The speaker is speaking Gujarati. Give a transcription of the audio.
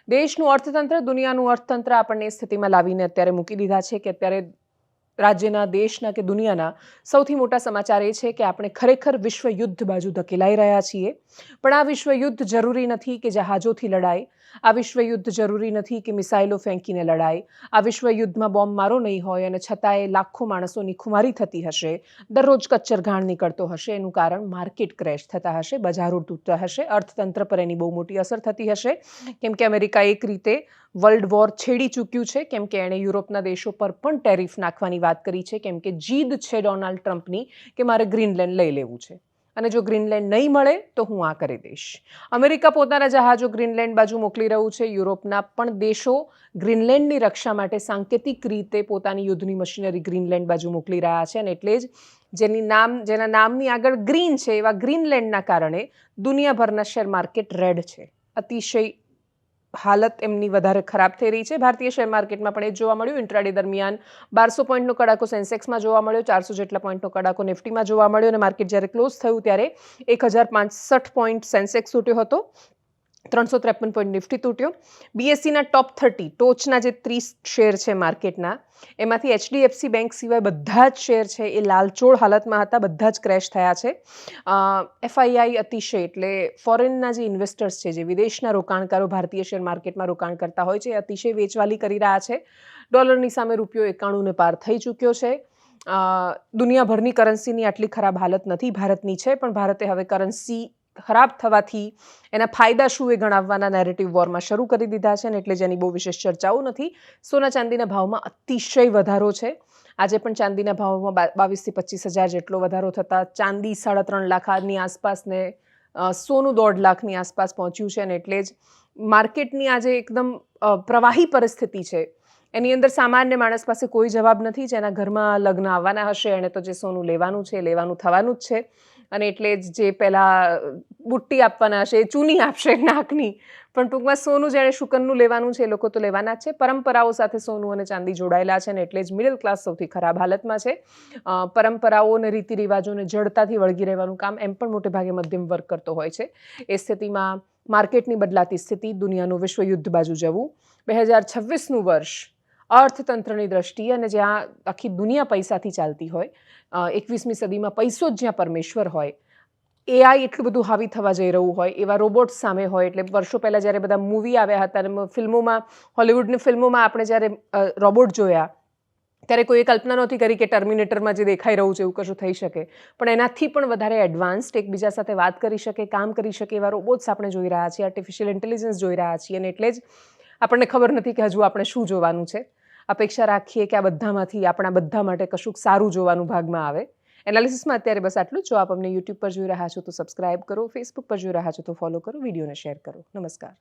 દેશનું અર્થતંત્ર દુનિયાનું અર્થતંત્ર આપણને સ્થિતિમાં લાવીને અત્યારે મૂકી દીધા છે કે અત્યારે રાજ્યના દેશના કે દુનિયાના સૌથી મોટા સમાચાર એ છે કે આપણે ખરેખર વિશ્વ યુદ્ધ બાજુ ધકેલાઈ રહ્યા છીએ. પણ આ વિશ્વ યુદ્ધ જરૂરી નથી કે જહાજોથી લડાય, આ વિશ્વ યુદ્ધ જરૂરી નથી કે મિસાઇલો ફેંકીને લડાય, આ વિશ્વ યુદ્ધમાં બોમ્બ મારો નહીં હોય અને છતાંય લાખો માણસોની ખુમારી થતી હશે, દરરોજ કચ્ચરઘાણ નીકળતો હશે. એનું કારણ માર્કેટ ક્રેશ થતા હશે, બજારો તૂટતા હશે, અર્થતંત્ર પર એની બહુ મોટી અસર થતી હશે. કેમ કે અમેરિકા એક રીતે વર્લ્ડ વોર છેડી ચૂક્યું છે, કેમ કે એણે યુરોપના દેશો પર પણ ટેરિફ નાખવાની વાત કરી છે, કેમ કે જીદ છે ડોનાલ્ડ ટ્રમ્પની કે મારે ગ્રીનલેન્ડ લઈ લેવું છે અને જો ગ્રીનલેન્ડ નહીં મળે તો હું આ કરી દઈશ. અમેરિકા પોતાના જહાજો ગ્રીનલેન્ડ બાજુ મોકલી રહ્યું છે. યુરોપના પણ દેશો ગ્રીનલેન્ડની રક્ષા માટે સાંકેતિક રીતે પોતાની યુદ્ધની મશીનરી ગ્રીનલેન્ડ બાજુ મોકલી રહ્યા છે. અને એટલે જ જેના નામની આગળ ગ્રીન છે એવા ગ્રીનલેન્ડના કારણે દુનિયાભરના શેર માર્કેટ રેડ છે. અતિશય હાલત એમની વધારે ખરાબ થઈ રહી છે. ભારતીય શેર માર્કેટમાં પણ એ જોવા મળ્યું. ઇન્ટ્રાડે દરમિયાન 1200 પોઈન્ટનો કડાકો સેન્સેક્સમાં જોવા મળ્યો, 400 જેટલા પોઈન્ટનો કડાકો નિફ્ટીમાં જોવા મળ્યો અને માર્કેટ જ્યારે ક્લોઝ થયું ત્યારે 1065 પોઈન્ટ સેન્સેક્સ તૂટ્યો હતો, 353 પોઈન્ટ નિફ્ટી તૂટ્યો. બીએસસીના ટોપ 30 ટોચના જે 30 શેર છે માર્કેટના, એમાંથી એચડીએફસી બેંક સિવાય બધા જ શેર છે એ લાલચોળ હાલતમાં હતા, બધા જ ક્રેશ થયા છે. એફઆઈઆઈ અતિશય એટલે ફોરેનના જે ઇન્વેસ્ટર્સ છે, જે વિદેશના રોકાણકારો ભારતીય શેર માર્કેટમાં રોકાણ કરતા હોય છે, એ અતિશય વેચવાલી કરી રહ્યા છે. ડોલરની સામે રૂપિયો 91 પાર થઈ ચૂક્યો છે. દુનિયાભરની કરન્સીની આટલી ખરાબ હાલત નથી, ભારતની છે, પણ ભારતે હવે કરન્સી ખરાબ થવાથી એના ફાયદા શું એ ગણાવવાના નેરેટિવ વોરમાં શરૂ કરી દીધા છે. અને એટલે જેની બહુ વિશેષ ચર્ચાઓ નથી. સોના ચાંદીના ભાવમાં અતિશય વધારો છે. આજે પણ ચાંદીના ભાવમાં 22,000 થી 25,000 જેટલો વધારો થતાં ચાંદી 3.5 લાખની આસપાસ ને સોનું 1.5 લાખની આસપાસ પહોંચ્યું છે. અને એટલે જ માર્કેટની આજે એકદમ પ્રવાહી પરિસ્થિતિ છે. એની અંદર સામાન્ય માણસ પાસે કોઈ જવાબ નથી. જેના ઘરમાં લગ્ન આવવાના હશે એણે તો જે સોનું લેવાનું છે, લેવાનું થવાનું જ છે. અને એટલે જ જે પહેલાં બુટ્ટી આપવાના હશે એ ચૂની આપશે નાકની, પણ ટૂંકમાં સોનું જેણે શુકનનું લેવાનું છે એ લોકો તો લેવાના જ છે. પરંપરાઓ સાથે સોનું અને ચાંદી જોડાયેલા છે અને એટલે જ મિડલ ક્લાસ સૌથી ખરાબ હાલતમાં છે. પરંપરાઓ અને રીતિ રિવાજોને જડતાથી વળગી રહેવાનું કામ એમ પણ મોટે ભાગે મધ્યમ વર્ગ કરતો હોય છે. એ સ્થિતિમાં માર્કેટની બદલાતી સ્થિતિ, દુનિયાનું વિશ્વ યુદ્ધ બાજુ જવું, 2026નું વર્ષ અર્થતંત્રની દ્રષ્ટિએ અને જ્યાં આખી દુનિયા પૈસાથી ચાલતી હોય, 21મી સદીમાં પૈસો જ જ્યાં પરમેશ્વર હોય, એઆઈ એટલું બધું હાવી થવા જઈ રહ્યું હોય, એવા રોબોટ્સ સામે હોય. એટલે વર્ષો પહેલાં જ્યારે બધા મૂવી આવ્યા હતા અને ફિલ્મોમાં, હોલિવૂડની ફિલ્મોમાં આપણે જ્યારે રોબોટ જોયા ત્યારે કોઈએ કલ્પના નહોતી કરી કે ટર્મિનેટરમાં જે દેખાઈ રહ્યું છે એવું કશું થઈ શકે. પણ એનાથી પણ વધારે એડવાન્સ્ડ, એકબીજા સાથે વાત કરી શકે, કામ કરી શકે એવા રોબોટ્સ આપણે જોઈ રહ્યા છીએ, આર્ટિફિશિયલ ઇન્ટેલિજન્સ જોઈ રહ્યા છીએ. અને એટલે જ આપણને ખબર નથી કે હજુ આપણે શું જોવાનું છે. અપેક્ષા રાખીએ કે આ બધામાંથી આપણા બધા માટે કશુંક સારું જોવાનું ભાગમાં આવે. એનાલિસિસમાં અત્યારે બસ આટલું જ. જો આપ અમને યુટ્યુબ પર જોઈ રહ્યા છો તો સબસ્ક્રાઇબ કરો, ફેસબુક પર જોઈ રહ્યા છો તો ફોલો કરો, વિડીયોને શેર કરો. નમસ્કાર.